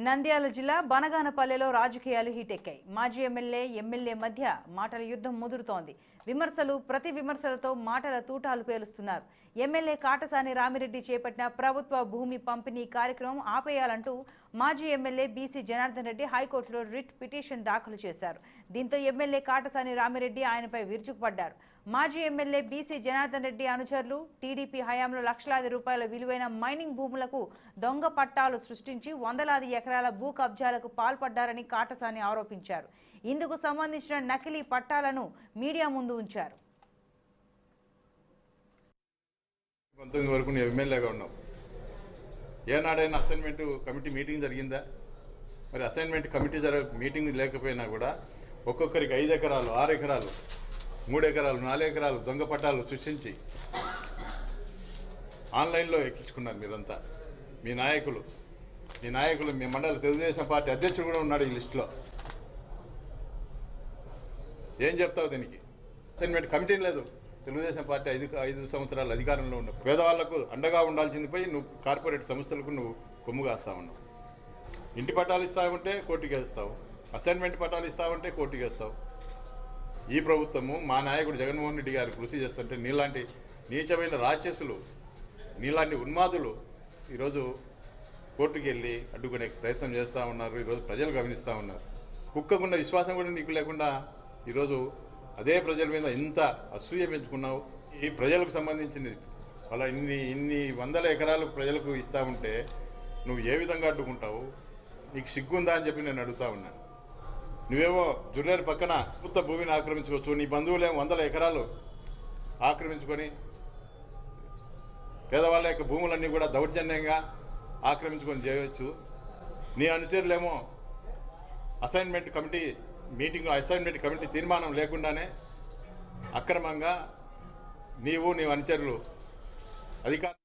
నంద్యాల జిల్లా బనగానపల్లెలో రాజకీయాలు హీటెక్కాయి. మాజీ ఎమ్మెల్యే మధ్య మాటల యుద్ధం ముదురుతోంది. విమర్శలు ప్రతి విమర్శలతో మాటల తూటాలు పేలుస్తున్నారు. ఎమ్మెల్యే కాటసాని రామిరెడ్డి చేపట్టిన ప్రభుత్వ భూమి పంపిణీ కార్యక్రమం ఆపేయాలంటూ మాజీ ఎమ్మెల్యే బీసీ జనార్దన్ రెడ్డి హైకోర్టులో రిట్ పిటిషన్ దాఖలు చేశారు. దీంతో ఎమ్మెల్యే కాటసాని రామిరెడ్డి ఆయనపై విరుచుకుపడ్డారు. మాజీ ఎమ్మెల్యే బీసీ జనార్దన్ రెడ్డి అనుచరులు టీడీపీ హయాంలో లక్షలాది రూపాయల విలువైన మైనింగ్ భూములకు దొంగ పట్టాలు సృష్టించి వందలాది ఎకరాల భూ కబ్జాలకు పాల్పడ్డారని కాటసాని ఆరోపించారు. ఇందుకు సంబంధించిన నకిలీ పట్టాలను మీడియా ముందు ఉంచారు. 19 వరకు నేను ఎమ్మెల్యేగా ఉన్నావు. ఏనాడైనా అసైన్మెంట్ కమిటీ మీటింగ్ జరిగిందా? మరి అసైన్మెంట్ కమిటీ మీటింగ్ లేకపోయినా కూడా ఒక్కొక్కరికి 5 ఎకరాలు, 6 ఎకరాలు, 3 ఎకరాలు, 4 ఎకరాలు దొంగ పట్టాలు సృష్టించి ఆన్లైన్లో ఎక్కించుకున్నారు. మీరంతా మీ నాయకులు మీ మండల తెలుగుదేశం పార్టీ అధ్యక్షుడు కూడా ఉన్నాడు ఈ లిస్టులో. ఏం చెప్తావు దీనికి? అసైన్మెంట్ కమిటీ లేదు. తెలుగుదేశం పార్టీ 5 సంవత్సరాలు అధికారంలో ఉన్న పేదవాళ్లకు అండగా ఉండాల్సింది పోయి నువ్వు కార్పొరేట్ సంస్థలకు నువ్వు కొమ్ము కాస్తా ఉన్నావు. ఇంటి పట్టాలు ఇస్తావంటే కోర్టుకి వేస్తావు, అసైన్మెంట్ పట్టాలు ఇస్తావంటే కోర్టుకి వేస్తావు. ఈ ప్రభుత్వము మా నాయకుడు జగన్మోహన్ రెడ్డి గారు కృషి చేస్తుంటే నీలాంటి నీచమైన రాక్షసులు, నీలాంటి ఉన్మాదులు ఈరోజు కోర్టుకు వెళ్ళి అడ్డుకునే ప్రయత్నం చేస్తూ ఉన్నారు. ఈరోజు ప్రజలు గమనిస్తూ ఉన్నారు. కుక్కకున్న విశ్వాసం కూడా నీకు లేకుండా ఈరోజు అదే ప్రజల మీద ఇంత అసూయ పెంచుకున్నావు. ఈ ప్రజలకు సంబంధించినది అలా ఇన్ని వందల ఎకరాలు ప్రజలకు ఇస్తూ ఉంటే నువ్వు ఏ విధంగా అడ్డుకుంటావు? నీకు సిగ్గుందా అని చెప్పి నేను అడుగుతా ఉన్నాను. నువ్వేమో జుల్లేరు పక్కన కొత్త భూమిని ఆక్రమించుకోవచ్చు. నీ బంధువులేమో 100 ఎకరాలు ఆక్రమించుకొని పేదవాళ్ళ యొక్క భూములన్నీ కూడా దౌర్జన్యంగా ఆక్రమించుకొని చేయవచ్చు. నీ అనుచరులేమో అసైన్మెంట్ కమిటీ తీర్మానం లేకుండానే అక్రమంగా నీ అనుచరులు అధికారం